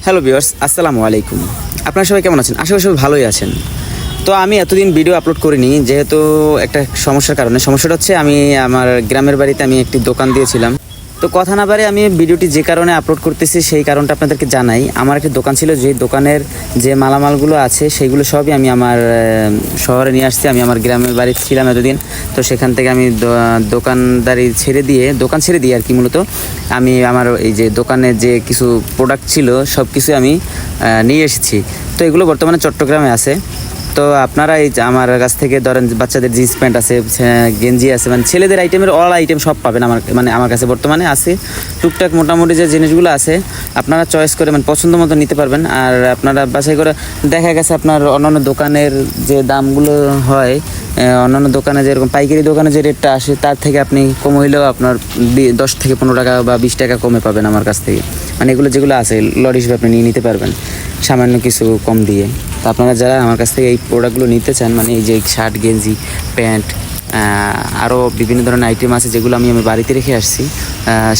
Hello viewers, আসসালামু আলাইকুম। আপনারা সবাই কেমন আছেন? আশা করি সবাই ভালোই আছেন। তো আমি এতদিন ভিডিও আপলোড করিনি, যেহেতু একটা সমস্যার কারণে। সমস্যাটা হচ্ছে আমি আমার গ্রামের বাড়িতে আমি একটি দোকান দিয়েছিলাম। তো কথা না বাড়ে আমি ভিডিওটি যে কারণে আপলোড করতেছি সেই কারণটা আপনাদেরকে জানাই। আমার একটি দোকান ছিল, যে দোকানের যে মালামালগুলো আছে সেইগুলো সবই আমি আমার শহরে নিয়ে আসছি। আমি আমার গ্রামের বাড়িতে ছিলাম এতদিন, তো সেখান থেকে আমি দোকানদারি দোকান ছেড়ে দিয়ে আর কি, মূলত আমি আমার এই যে দোকানে যে কিছু প্রোডাক্ট ছিল সব কিছু আমি নিয়ে এসেছি। তো এগুলো বর্তমানে চট্টগ্রামে আছে। তো আপনারা এই যে আমার কাছ থেকে ধরেন বাচ্চাদের জিন্স প্যান্ট আছে, গেঞ্জি আছে, মানে ছেলেদের আইটেমের অল আইটেম সব পাবেন আমার কাছে বর্তমানে আছে। টুকটাক মোটামুটি যে জিনিসগুলো আছে আপনারা চয়েস করে মানে পছন্দ মতো নিতে পারবেন। আর আপনারা বাছাই করে, দেখা গেছে আপনার অন্যান্য দোকানের যে দামগুলো হয়, অন্যান্য দোকানে যেরকম পাইকারি দোকানে যে রেটটা আসে তার থেকে আপনি কম হইলেও আপনার 10 থেকে 15 টাকা বা 20 টাকা কমে পাবেন আমার কাছ থেকে। মানে এগুলো যেগুলো আছে লট হিসেবে আপনি নিয়ে নিতে পারবেন সামান্য কিছু কম দিয়ে। তো আপনারা যারা আমার কাছ থেকে এই প্রোডাক্টগুলো নিতে চান, মানে এই যে শার্ট, গেঞ্জি, প্যান্ট, আরও বিভিন্ন ধরনের আইটেম আছে যেগুলো আমি বাড়িতে রেখে আসছি,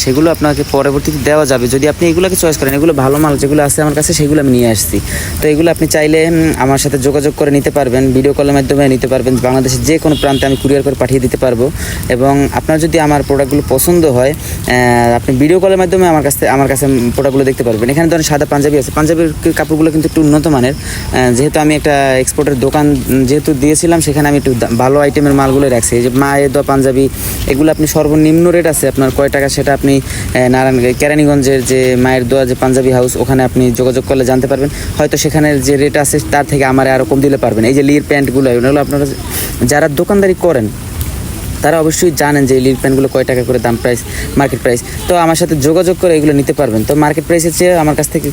সেগুলো আপনাকে পরবর্তীতে দেওয়া যাবে যদি আপনি এগুলোকে চয়েস করেন। এগুলো ভালো মাল যেগুলো আছে আমার কাছে সেগুলো আমি নিয়ে আসছি। তো এগুলো আপনি চাইলে আমার সাথে যোগাযোগ করে নিতে পারবেন, ভিডিও কলের মাধ্যমে নিতে পারবেন। বাংলাদেশের যে কোনো প্রান্তে আমি কুরিয়ার করে পাঠিয়ে দিতে পারবো। এবং আপনার যদি আমার প্রোডাক্টগুলো পছন্দ হয়, আপনি ভিডিও কলের মাধ্যমে আমার কাছে প্রোডাক্টগুলো দেখতে পারবেন। এখানে ধরেন সাদা পাঞ্জাবি আছে, পাঞ্জাবির কাপড়গুলো কিন্তু একটু উন্নত মানের। যেহেতু আমি একটা এক্সপোর্টের দোকান যেহেতু দিয়েছিলাম, সেখানে আমি একটু ভালো আইটেমের মালগুলো রাখছি। এই যে মায়ের দোয়া পাঞ্জাবি, এগুলো আপনি সর্বনিম্ন রেট আছে আপনার কয় টাকা, সেটা আপনি কেরানীগঞ্জের যে মায়ের দোয়া যে পাঞ্জাবি হাউস, ওখানে আপনি যোগাযোগ করলে জানতে পারবেন। হয়তো সেখানের যে রেট আছে তার থেকে আমার আরও কম দিলে পারবেন। এই যে লির প্যান্টগুলো, এগুলো আপনারা যারা দোকানদারি করেন তারা অবশ্যই জানেন যে লিড প্যান্টগুলো কয় টাকা করে দাম, প্রাইস, মার্কেট প্রাইস। তো আমার সাথে যোগাযোগ করে এগুলো নিতে পারবেন। তো মার্কেট প্রাইসের চেয়ে আমার কাছ থেকে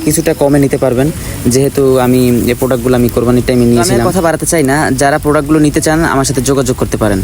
কিছুটা কমে নিতে পারবেন, যেহেতু আমি এই প্রোডাক্টগুলো আমি কোরবানির টাইমে নিয়েছিলাম। কথা বাড়াতে চাই না, যারা প্রোডাক্টগুলো নিতে চান আমার সাথে যোগাযোগ করতে পারেন।